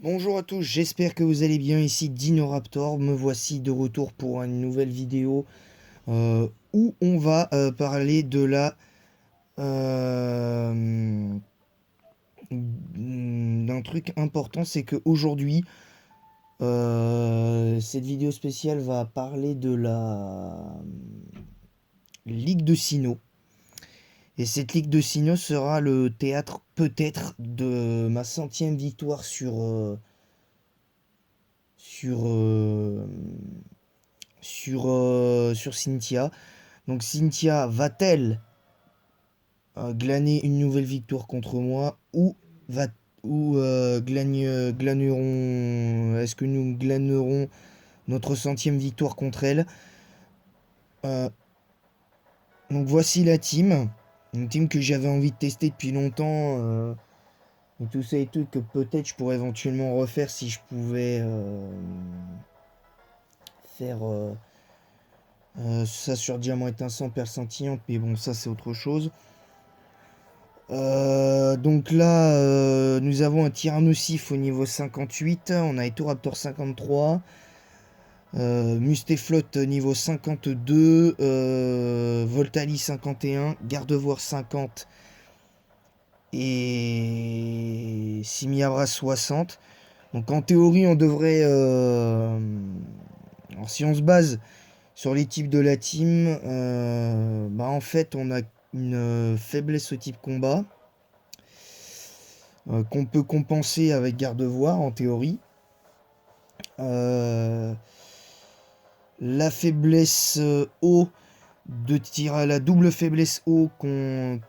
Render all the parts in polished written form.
Bonjour à tous, j'espère que vous allez bien. Ici Dinoraptor, me voici de retour pour une nouvelle vidéo où on va parler de d'un truc important. C'est qu'aujourd'hui, cette vidéo spéciale va parler de la Ligue de Sinnoh. Et cette Ligue de Sinnoh sera le théâtre peut-être de ma 100e victoire sur, euh, sur Cynthia. Donc Cynthia va-t-elle glaner une nouvelle victoire contre moi va ou glanerons est-ce que nous glanerons notre 100e victoire contre elle. Euh, donc voici la team, une team que j'avais envie de tester depuis longtemps, et tout ça et tout, que peut-être je pourrais éventuellement refaire si je pouvais faire ça sur diamant étincelant, perle scintillante, mais bon, ça c'est autre chose. Donc là, nous avons un Tyrannosif au niveau 58, on a Etoraptor 53, Mustaflot niveau 52, Voltali 51, Gardevoir 50 et Simiabra 60. Donc en théorie, on devrait... alors si on se base sur les types de la team, bah en fait on a une faiblesse au type combat. Qu'on peut compenser avec Gardevoir en théorie. La faiblesse eau de la double faiblesse eau que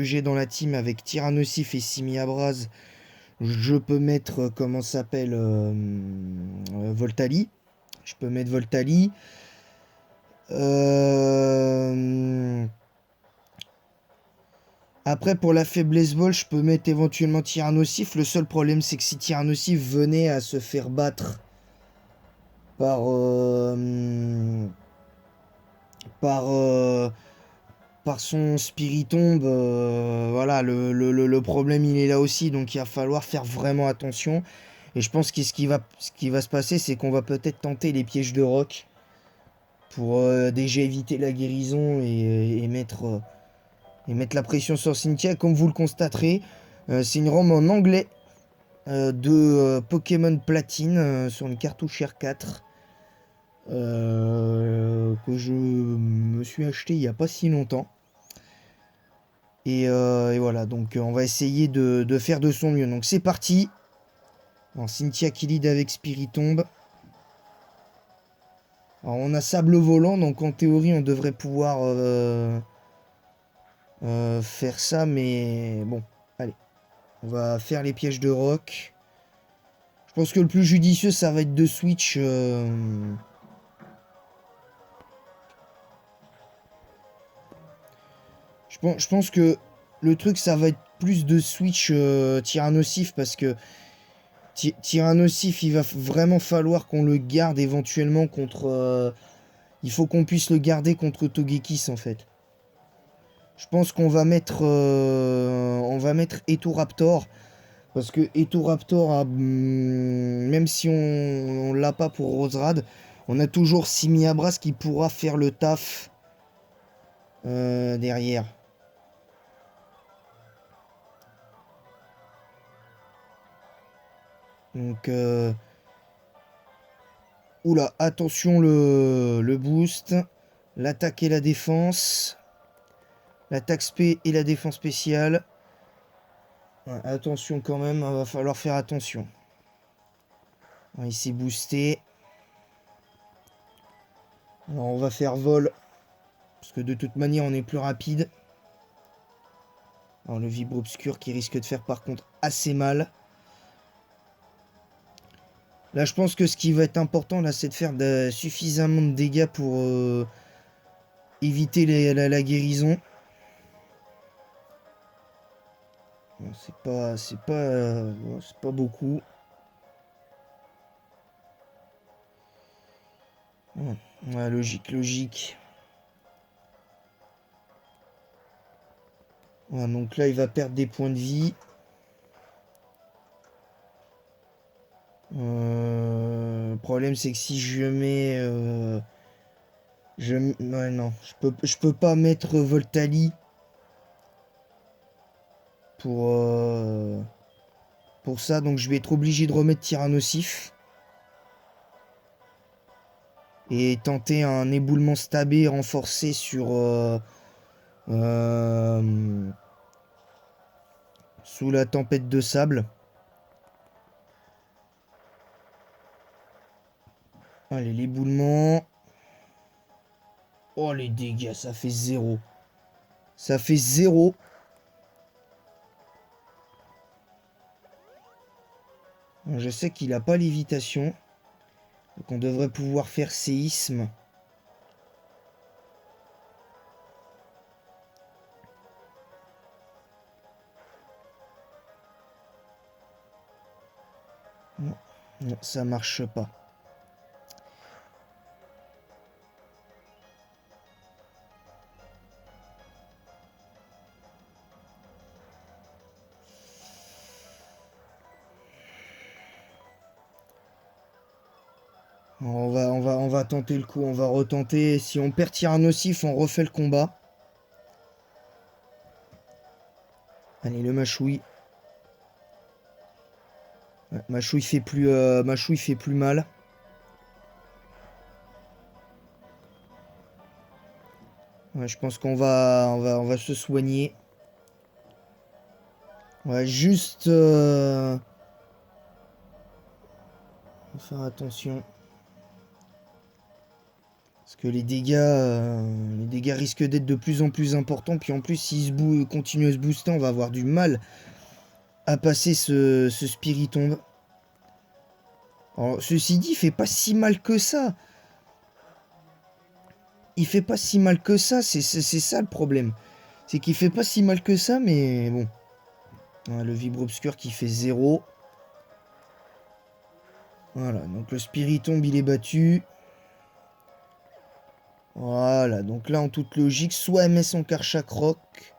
j'ai dans la team avec Tyrannosif et Simiabraz, je peux mettre comment ça s'appelle Voltali. Je peux mettre Voltali. Après, pour la faiblesse vol, je peux mettre éventuellement Tyrannosif. Le seul problème, c'est que si Tyrannosif venait à se faire battre par par euh, par son Spiritomb, voilà, le problème il est là aussi, donc il va falloir faire vraiment attention. Et je pense que ce qui va se passer, c'est qu'on va peut-être tenter les pièges de roc pour déjà éviter la guérison et mettre la pression sur Cynthia. Comme vous le constaterez, c'est une ROM en anglais de Pokémon Platine sur une cartouche R4 que je me suis acheté il n'y a pas si longtemps. Et voilà, donc on va essayer de faire de son mieux. Donc c'est parti. Alors, Cynthia qui lead avec Spiritomb. Alors on a Sable Volant, donc en théorie on devrait pouvoir faire ça, mais bon, allez. On va faire les pièges de roc. Je pense que le plus judicieux, ça va être de switch. Je pense que le truc, ça va être plus de switch Tyrannosif parce que Tyrannosif, il va vraiment falloir qu'on le garde éventuellement contre. Il faut qu'on puisse le garder contre Togekiss en fait. Je pense qu'on va mettre Etoraptor parce que Etoraptor a, même si on l'a pas pour Roserad, on a toujours Simiabras qui pourra faire le taf derrière. Donc, oula, attention le boost, l'attaque et la défense, l'attaque spé et la défense spéciale. Ouais, attention quand même, il va falloir faire attention. Ouais, il s'est boosté. Alors on va faire vol, parce que de toute manière on est plus rapide. Alors le vibre obscur qui risque de faire par contre assez mal. Là je pense que ce qui va être important là c'est de faire suffisamment de dégâts pour éviter la guérison. Bon, c'est pas beaucoup. Ouais, logique, logique. Ouais, donc là il va perdre des points de vie. Le problème, c'est que si je mets... ouais, non, je peux pas mettre Voltali pour ça, donc je vais être obligé de remettre Tyrannosif et tenter un éboulement stabé renforcé sur sous la tempête de sable. Allez, l'éboulement. Oh, les dégâts, ça fait 0. Ça fait 0. Je sais qu'il a pas lévitation. Donc on devrait pouvoir faire séisme. Non, non, ça marche pas. On va tenter le coup, on va retenter. Si on perd Tyrannosif, on refait le combat. Allez, le Machoui. Ouais, Machoui fait plus mal. Ouais, je pense on va se soigner. Ouais, juste faut faire attention. Parce que les dégâts risquent d'être de plus en plus importants. Puis en plus, s'ils continuent à se booster, on va avoir du mal à passer ce Spiritomb. Alors, ceci dit, il fait pas si mal que ça. Il fait pas si mal que ça, c'est ça le problème. C'est qu'il fait pas si mal que ça, mais bon. Ouais, le Vibre Obscur qui fait 0. Voilà, donc le Spiritomb, il est battu. Voilà, donc là, en toute logique, soit elle met son Karchak Rock,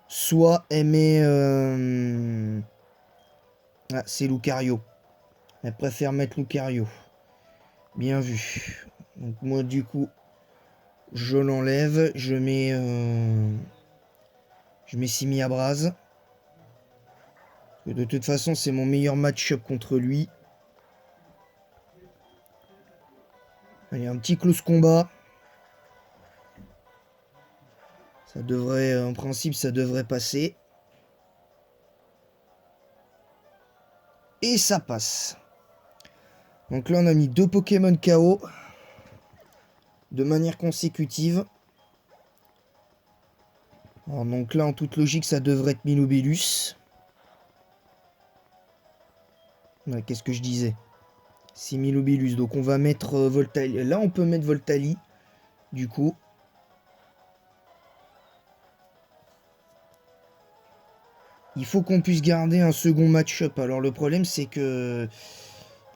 soit elle met... Ah, c'est Lucario. Elle préfère mettre Lucario. Bien vu. Donc moi, du coup, je l'enlève. Je mets Simi Abraz. De toute façon, c'est mon meilleur match-up contre lui. Allez, un petit close combat. Ça devrait, en principe, ça devrait passer. Et ça passe. Donc là, on a mis 2 Pokémon KO. De manière consécutive. Alors, donc là, en toute logique, ça devrait être Milobellus. Ouais, qu'est-ce que je disais? C'est Milobellus. Donc on va mettre Voltali. Là, on peut mettre Voltali. Du coup. Il faut qu'on puisse garder un second match-up. Alors le problème, c'est que...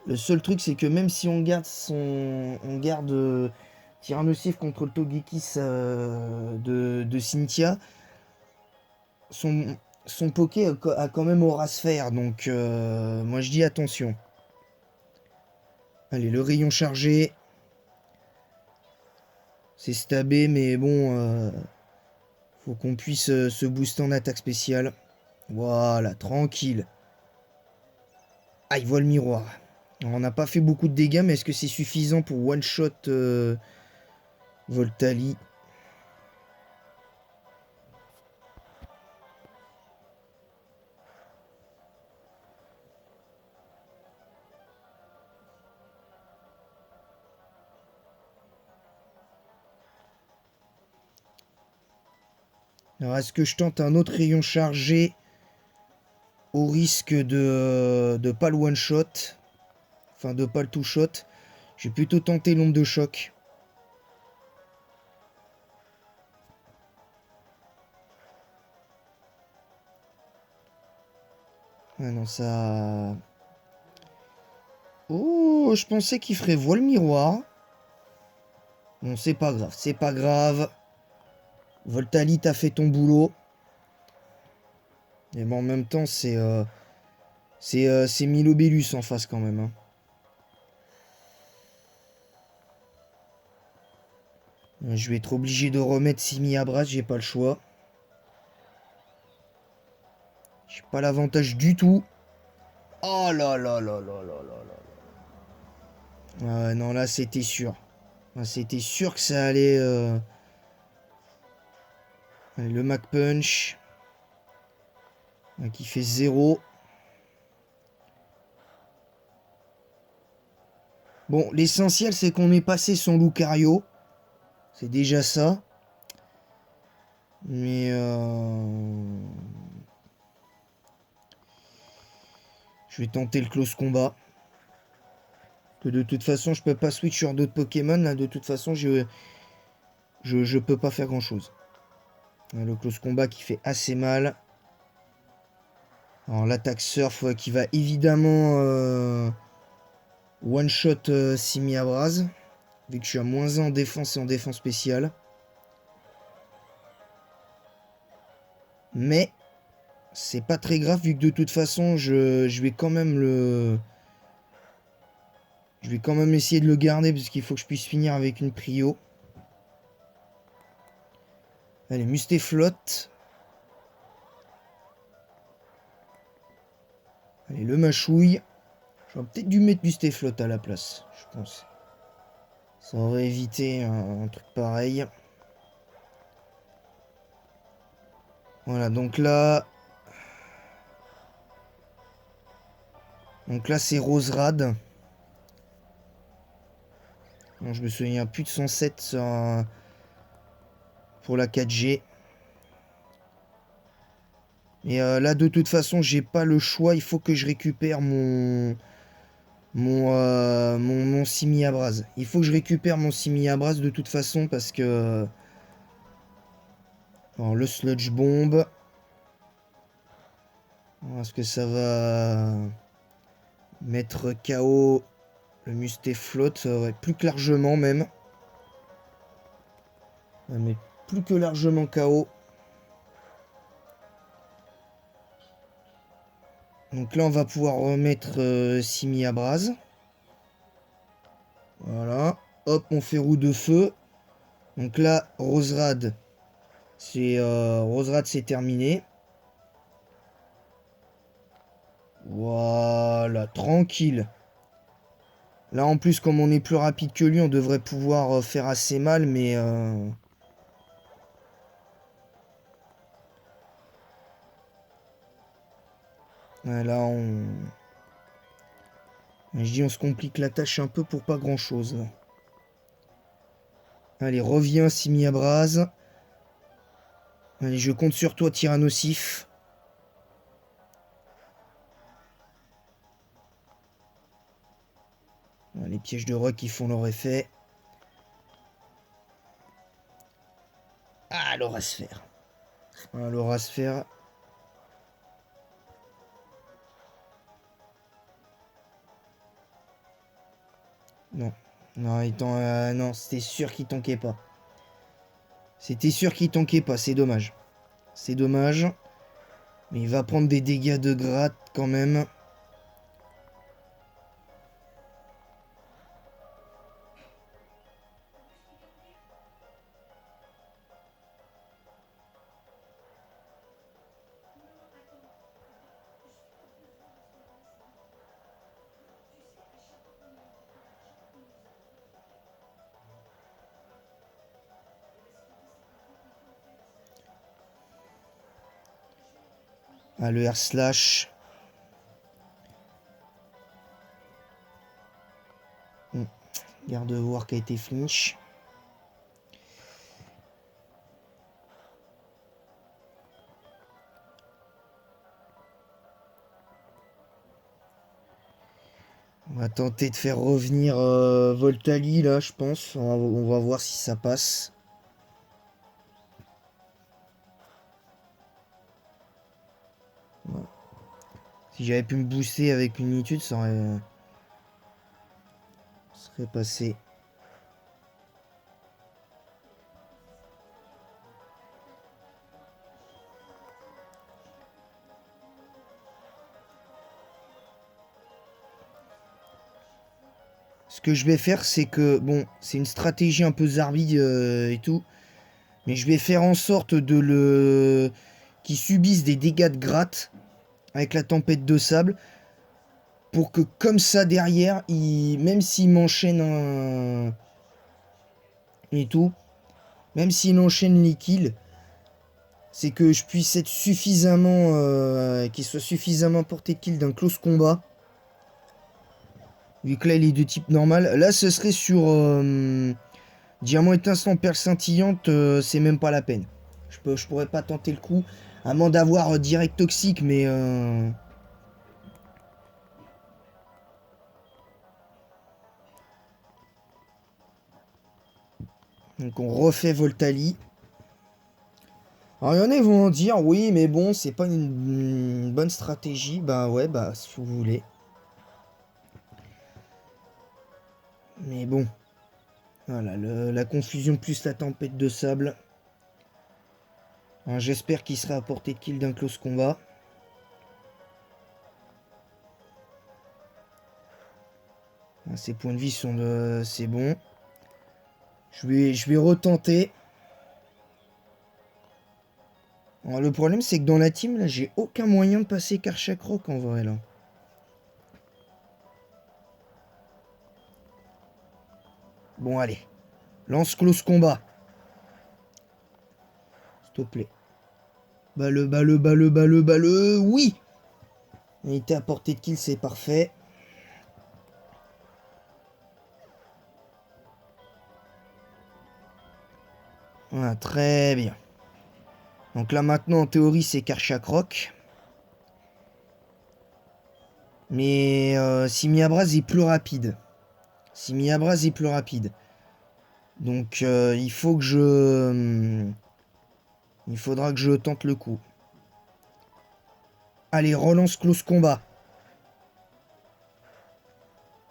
Le seul truc, c'est que même si on garde On garde Tyrannosif contre le Togekiss de Cynthia, son Poké a quand même Aura Sphère. Donc moi je dis attention. Allez, le rayon chargé. C'est stabé, mais bon... faut qu'on puisse se booster en attaque spéciale. Voilà, tranquille. Ah, il voit le miroir. On n'a pas fait beaucoup de dégâts, mais est-ce que c'est suffisant pour one-shot Voltali? Alors, est-ce que je tente un autre rayon chargé au risque de pas le one-shot? Enfin, de pas le two-shot. Je vais plutôt tenter l'onde de choc. Ah non, ça... Oh, je pensais qu'il ferait voile miroir. Bon, c'est pas grave, c'est pas grave. Voltali, t'as fait ton boulot. Et bon, en même temps, c'est Milobellus en face quand même. Hein. Je vais être obligé de remettre Simi Abras, j'ai pas le choix. J'ai pas l'avantage du tout. Oh là là là là là là là. Non, là, c'était sûr. C'était sûr que ça allait... Allez, le Mac Punch. Qui fait 0. Bon, l'essentiel, c'est qu'on est passé son Lucario. C'est déjà ça. Mais... je vais tenter le close combat. Que de toute façon, je peux pas switch sur d'autres Pokémon. Là, de toute façon, je peux pas faire grand-chose. Le close combat qui fait assez mal. Alors, l'attaque surf qui va évidemment one-shot Simi Abras. Vu que je suis à -1 en défense et en défense spéciale. Mais c'est pas très grave vu que de toute façon je vais quand même le... Je vais quand même essayer de le garder parce qu'il faut que je puisse finir avec une prio. Allez, Mustaflot. Allez, le mâchouille. J'aurais peut-être dû mettre Mustaflot à la place, je pense. Ça aurait évité un truc pareil. Voilà, donc là... Donc là, c'est Roserade. Bon, je me souviens plus de son set pour la 4G. Et là, de toute façon, j'ai pas le choix. Il faut que je récupère mon Simi Abras. Il faut que je récupère mon Simi Abras de toute façon parce que... Alors, le Sludge Bomb. Est-ce que ça va mettre KO le Mustaflot? Ouais, plus que largement même. Mais plus que largement KO. Donc là, on va pouvoir remettre Simi Abras. Voilà. Hop, on fait roue de feu. Donc là, Roserade, c'est terminé. Voilà, tranquille. Là, en plus, comme on est plus rapide que lui, on devrait pouvoir faire assez mal, mais... ouais, là, je dis, on se complique la tâche un peu pour pas grand-chose. Allez, reviens, Simi Abras. Allez, je compte sur toi, Tyrannosif. Les pièges de rock qui font leur effet. Ah, l'Aurasphère. Voilà, l'Aurasphère. Non. Non, non, c'était sûr qu'il tankait pas. C'était sûr qu'il tankait pas, c'est dommage. C'est dommage. Mais il va prendre des dégâts de gratte quand même. Ah, le air slash. Garde-voir qui a été flinch. On va tenter de faire revenir Voltali là, je pense. On va voir si ça passe. Voilà. Si j'avais pu me booster avec une unitude, ça serait passé. Ce que je vais faire, c'est que... Bon, c'est une stratégie un peu zarbi et tout. Mais je vais faire en sorte de le... qu'il subisse des dégâts de gratte avec la tempête de sable. Pour que comme ça, derrière, même s'il m'enchaîne un... et tout, même s'il enchaîne les kills, c'est que je puisse être suffisamment... qu'il soit suffisamment porté de kill d'un close combat. Vu que là, il est de type normal. Là, ce serait sur... Diamant étincelant, perle scintillante, c'est même pas la peine. Je pourrais pas tenter le coup. À moins d'avoir direct toxique, mais... Donc on refait Voltali. Alors il y en a qui vont dire, oui, mais bon, c'est pas une bonne stratégie. Bah ouais, bah si vous voulez. Mais bon. Voilà, la confusion plus la tempête de sable. J'espère qu'il sera à portée de kill d'un close combat. Ses points de vie sont de... C'est bon. Je vais retenter. Alors, le problème, c'est que dans la team, là, j'ai aucun moyen de passer Karchak Rock en vrai, là. Bon, allez. Lance close combat. S'il te plaît. Balle. Oui! Il était à portée de kill, c'est parfait. Voilà, très bien. Donc là, maintenant, en théorie, c'est Karchak Rock. Mais Simiabraz est plus rapide. Simiabraz est plus rapide. Donc, il faut que je... il faudra que je tente le coup. Allez, relance close combat.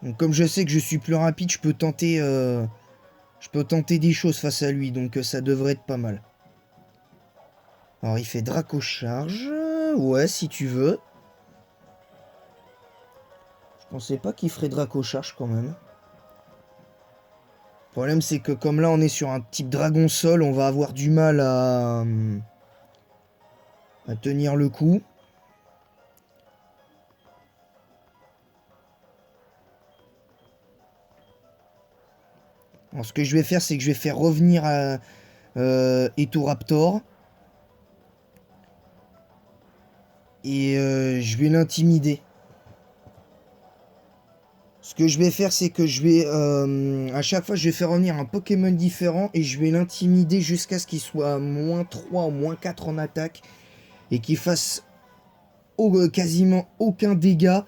Donc, comme je sais que je suis plus rapide, je peux tenter des choses face à lui. Donc, ça devrait être pas mal. Alors, il fait Draco Charge. Ouais, si tu veux. Je pensais pas qu'il ferait Draco Charge quand même. Le problème, c'est que comme là, on est sur un type Dragon Sol, on va avoir du mal à tenir le coup. Alors, ce que je vais faire, c'est que je vais faire revenir Etoraptor. Et je vais l'intimider. Ce que je vais faire, c'est que je vais... à chaque fois, je vais faire revenir un Pokémon différent et je vais l'intimider jusqu'à ce qu'il soit à -3 ou -4 en attaque. Et qu'il fasse quasiment aucun dégât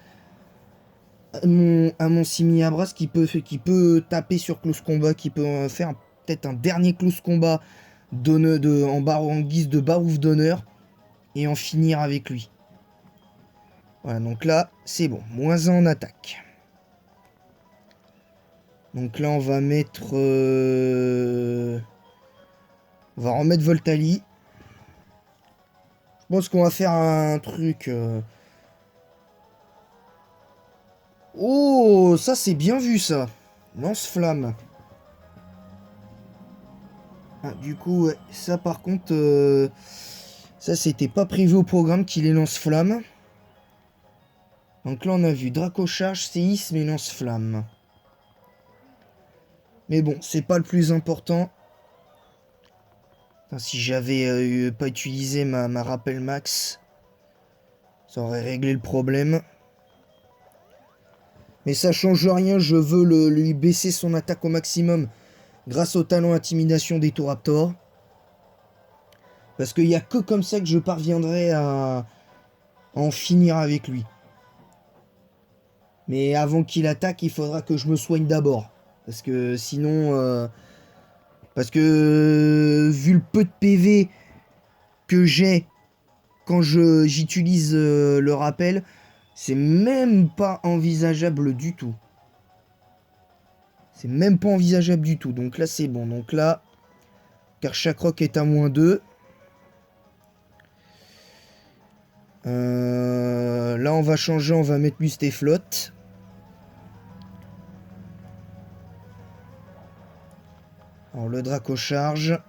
à mon Simiabras qui peut taper sur close combat, qui peut faire peut-être un dernier close combat en guise de barouf d'honneur et en finir avec lui. Voilà, donc là, c'est bon. -1 en attaque. Donc là, on va mettre... on va remettre Voltali. Je pense qu'on va faire un truc... Oh, ça, c'est bien vu, ça. Lance-flamme. Ah, du coup, ouais, ça, par contre... ça, c'était pas prévu au programme qu'il ait lance-flamme. Donc là, on a vu Draco Charge, séisme et lance-flamme. Mais bon, c'est pas le plus important. Enfin, si j'avais pas utilisé ma rappel max, ça aurait réglé le problème. Mais ça change rien, je veux lui baisser son attaque au maximum grâce au talent intimidation d'Etoraptor. Parce qu'il n'y a que comme ça que je parviendrai à en finir avec lui. Mais avant qu'il attaque, il faudra que je me soigne d'abord. Parce que sinon... parce que vu le peu de PV que j'ai quand j'utilise le rappel, c'est même pas envisageable du tout. C'est même pas envisageable du tout. Donc là, c'est bon. Donc là, Karchak Rock est à -2. Là, on va changer. On va mettre Mustéflotte. le Draco charge.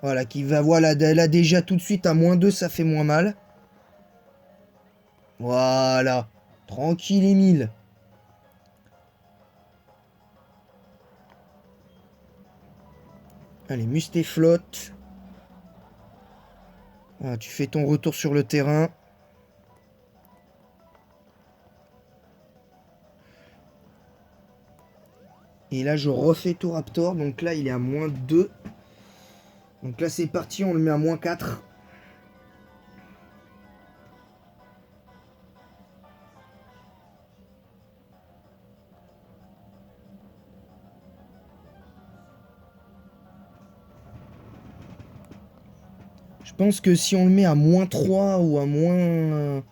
Voilà, qui va... Voilà, là déjà tout de suite à -2, ça fait moins mal. Voilà. Tranquille, Émile. Allez, Musté flotte. Voilà, tu fais ton retour sur le terrain. Et là, je refais tout Raptor. Donc là, il est à -2. Donc là, c'est parti. On le met à -4. Je pense que si on le met à -3 ou à moins...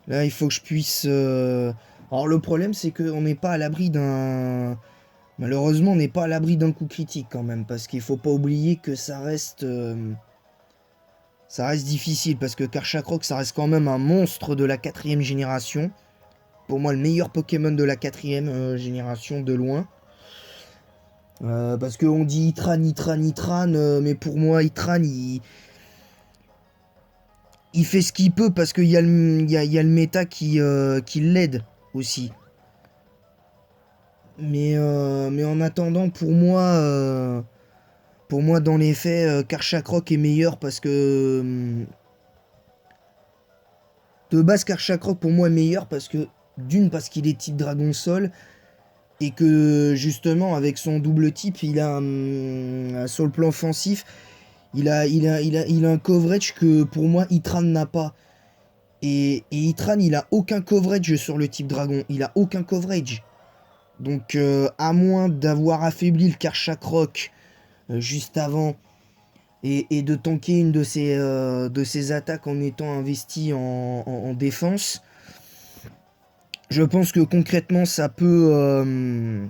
Là, il faut que je puisse... Alors, le problème, c'est qu'on n'est pas à l'abri d'un... Malheureusement, on n'est pas à l'abri d'un coup critique, quand même. Parce qu'il faut pas oublier que ça reste... Ça reste difficile, parce que Karchakrok, ça reste quand même un monstre de la 4ème génération. Pour moi, le meilleur Pokémon de la 4ème génération, de loin. Parce qu'on dit Itran, Itran, Itran, mais pour moi, Itran, il fait ce qu'il peut parce qu'il y a le méta qui l'aide aussi. Mais en attendant, pour moi, dans les faits, Karchakrok est meilleur parce que... de base, Karchakrok, pour moi, est meilleur parce que... D'une, parce qu'il est type Dragon Sol. Et que, justement, avec son double type, il a... sur le plan offensif, il a un coverage que, pour moi, Itran n'a pas. Et Itran, il a aucun coverage sur le type dragon. Il a aucun coverage. Donc, à moins d'avoir affaibli le Karchakrok juste avant et de tanker une de ses attaques en étant investi en défense, je pense que concrètement, ça peut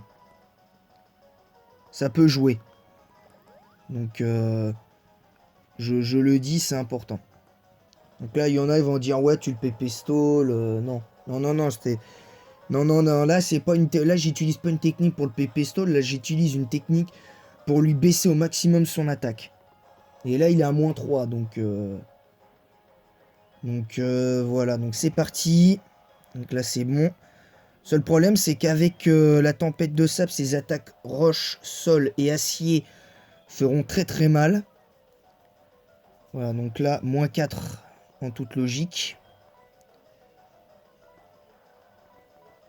jouer. Donc, je le dis, c'est important. Donc là, il y en a, ils vont dire, ouais, tu le pépestole. Non. Non, c'était... Non, là, c'est pas une... Là, j'utilise pas une technique pour le pépestole. Là, j'utilise une technique pour lui baisser au maximum son attaque. Et là, il est à -3, donc... voilà, donc c'est parti. Donc là, c'est bon. Seul problème, c'est qu'avec la tempête de sable, ses attaques roche, sol et acier feront très très mal. Voilà, donc là, -4 en toute logique.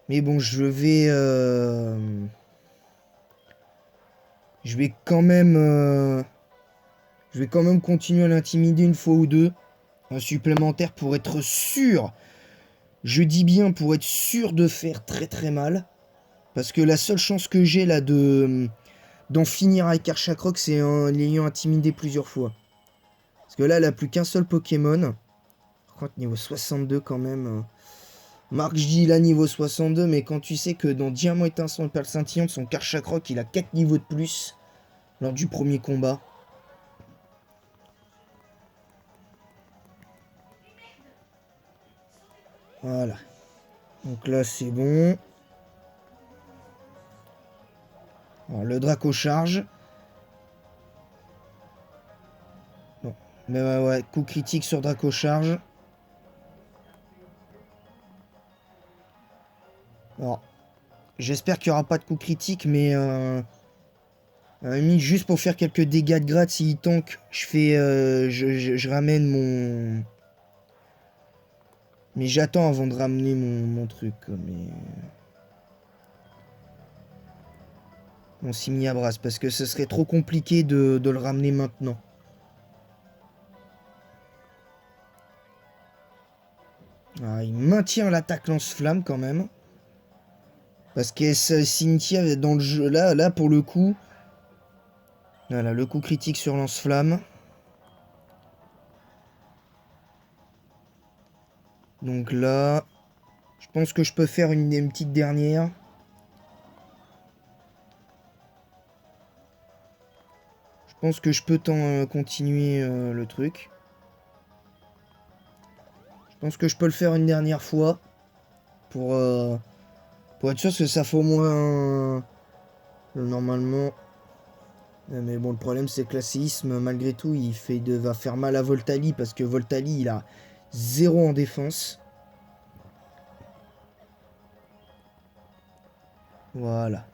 Mais bon, je vais quand même... je vais quand même continuer à l'intimider une fois ou deux. Un supplémentaire pour être sûr. Je dis bien pour être sûr de faire très très mal. Parce que la seule chance que j'ai là d'en finir avec Karchakrok, c'est en l'ayant intimidé plusieurs fois. Parce que là, elle a plus qu'un seul Pokémon. Par contre, niveau 62 quand même. Marc, je dis là niveau 62, mais quand tu sais que dans Diamant étincelant et Perle scintillante, son Karchakrok, il a 4 niveaux de plus lors du premier combat. Voilà. Donc là, c'est bon. Alors, le Draco charge. Bon. Mais ouais, coup critique sur Draco charge. Alors, j'espère qu'il n'y aura pas de coup critique, mais... juste pour faire quelques dégâts de grade, s'il tank, je fais... je ramène mon... Mais j'attends avant de ramener mon truc, mais... Mon Simiabras, parce que ce serait trop compliqué de le ramener maintenant. Ah, il maintient l'attaque lance-flamme quand même. Parce que Cynthia dans le jeu, là pour le coup... Voilà, le coup critique sur lance-flamme. Donc là... Je pense que je peux faire une petite dernière. Je pense que je peux continuer le truc. Je pense que je peux le faire une dernière fois. Pour être sûr que ça fait au moins... Normalement... Mais bon, le problème, c'est que la séisme, malgré tout, va faire mal à Voltali. Parce que Voltali, il a 0 en défense. Voilà.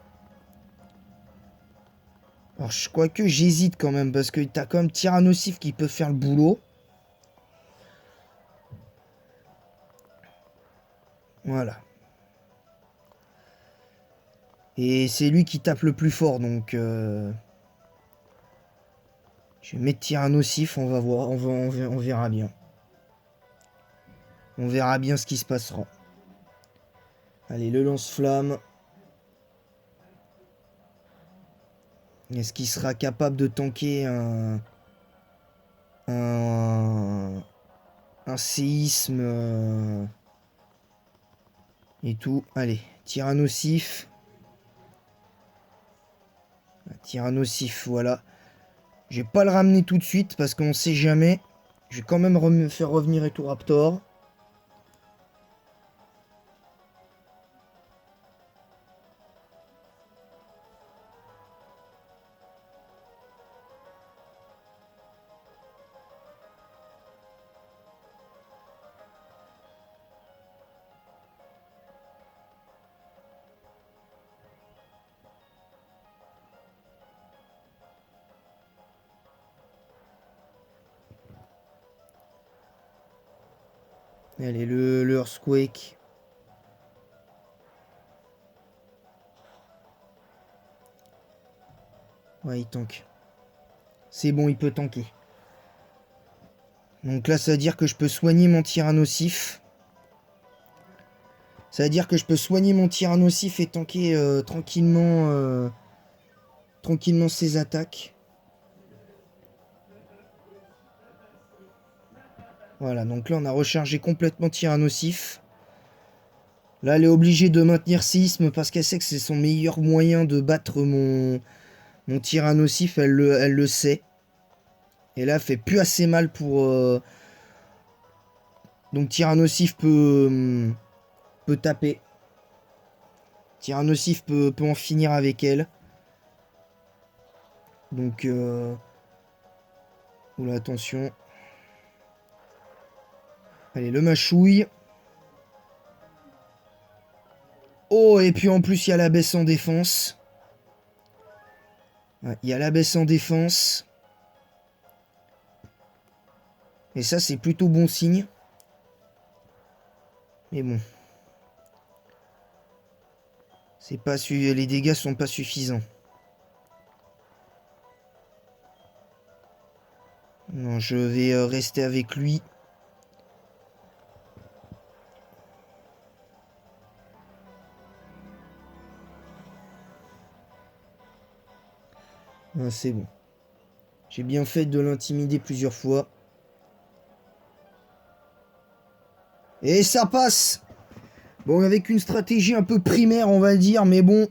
Alors, je crois que j'hésite quand même. Parce que t'as quand même Tyrannosif qui peut faire le boulot. Voilà. Et c'est lui qui tape le plus fort. Donc... Je vais mettre Tyrannosif. On va voir. On verra bien. On verra bien ce qui se passera. Allez, le lance-flamme. Est-ce qu'il sera capable de tanker un séisme et tout? Allez, Tyrannosif. Tyrannosif, voilà. Je vais pas le ramener tout de suite parce qu'on sait jamais. Je vais quand même faire revenir Etoraptor. Allez, le Earthquake. Ouais, il tank. C'est bon, il peut tanker. Donc là, ça veut dire que je peux soigner mon Tyrannosif. Ça veut dire que je peux soigner mon Tyrannosif et tanker tranquillement ses attaques. Voilà, donc là on a rechargé complètement Tyrannosif. Là elle est obligée de maintenir séisme parce qu'elle sait que c'est son meilleur moyen de battre mon Tyrannosif, elle le sait. Et là elle fait plus assez mal pour... Donc Tyrannosif peut taper. Tyrannosif peut en finir avec elle. Donc... Oula, attention. Allez, le mâchouille. Oh, et puis en plus, il y a la baisse en défense. Ouais, il y a la baisse en défense. Et ça, c'est plutôt bon signe. Mais bon. Les dégâts sont pas suffisants. Non, je vais rester avec lui. Ah, c'est bon. J'ai bien fait de l'intimider plusieurs fois. Et ça passe! Bon, avec une stratégie un peu primaire, on va dire, mais bon.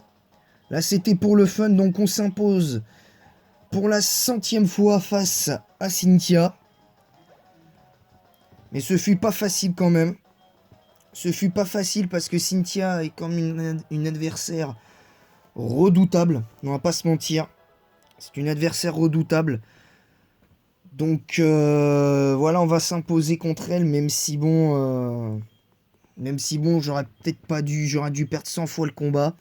Là, c'était pour le fun, donc on s'impose pour la 100e fois face à Cynthia. Mais ce fut pas facile quand même. Ce fut pas facile parce que Cynthia est comme une adversaire redoutable. On va pas se mentir. C'est une adversaire redoutable. Donc voilà, on va s'imposer contre elle, même si bon, j'aurais peut-être pas dû, j'aurais dû perdre 100 fois le combat,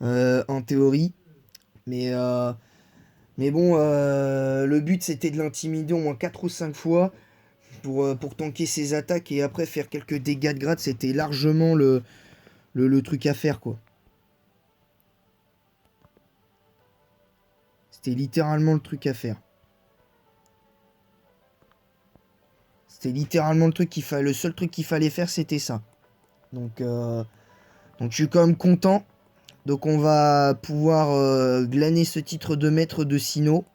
en théorie. Mais bon, le but c'était de l'intimider au moins 4 ou 5 fois pour tanker ses attaques et après faire quelques dégâts de grade. C'était largement le truc à faire, quoi. C'était littéralement le truc à faire. C'était littéralement le seul truc qu'il fallait faire, c'était ça. Donc je suis quand même content. Donc on va pouvoir glaner ce titre de maître de Sinnoh.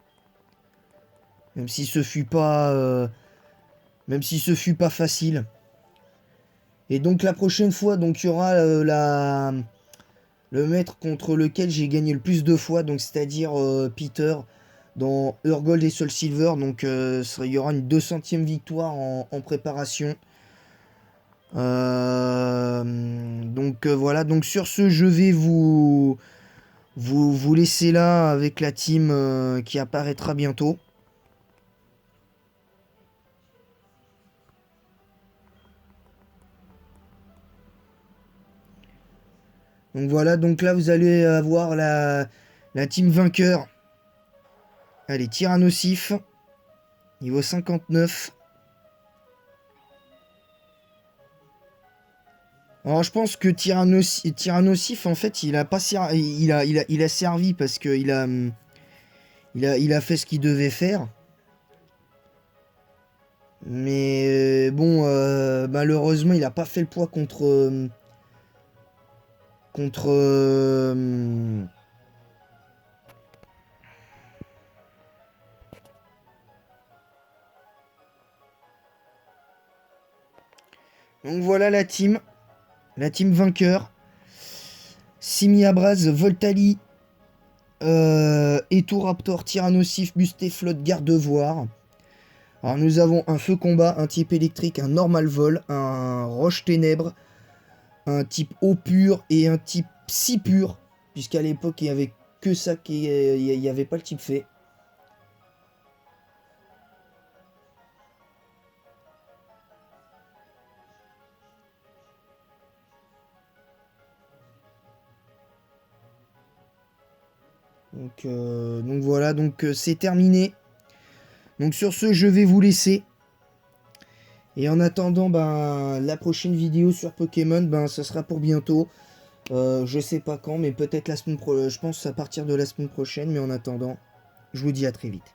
Même si ce fut pas facile. Et donc la prochaine fois, donc il y aura le maître contre lequel j'ai gagné le plus de fois, donc c'est-à-dire Peter dans Urgold et Soul Silver. Donc il y aura une 200e victoire en préparation. Donc voilà, donc sur ce, je vais vous laisser là avec la team qui apparaîtra bientôt. Donc voilà, donc là vous allez avoir la team vainqueur. Allez, Tyrannosif, niveau 59. Alors je pense que Tyrannosif en fait il a pas il a servi parce que il a fait ce qu'il devait faire. Mais bon malheureusement il a pas fait le poids contre donc voilà la team vainqueur. Simi Abraz, Voltali, Eturaptor, Tyrannosif, Bustéflotte, Gardevoir. Alors nous avons un feu combat, un type électrique, un normal vol, un roche ténèbres, un type eau pure et un type psy pur, puisqu'à l'époque il n'y avait que ça, il n'y avait pas le type fée. Donc voilà, donc c'est terminé. Donc sur ce, je vais vous laisser. Et en attendant, ben, la prochaine vidéo sur Pokémon, ben, ça sera pour bientôt. Je sais pas quand, mais peut-être la semaine prochaine. Je pense à partir de la semaine prochaine. Mais en attendant, je vous dis à très vite.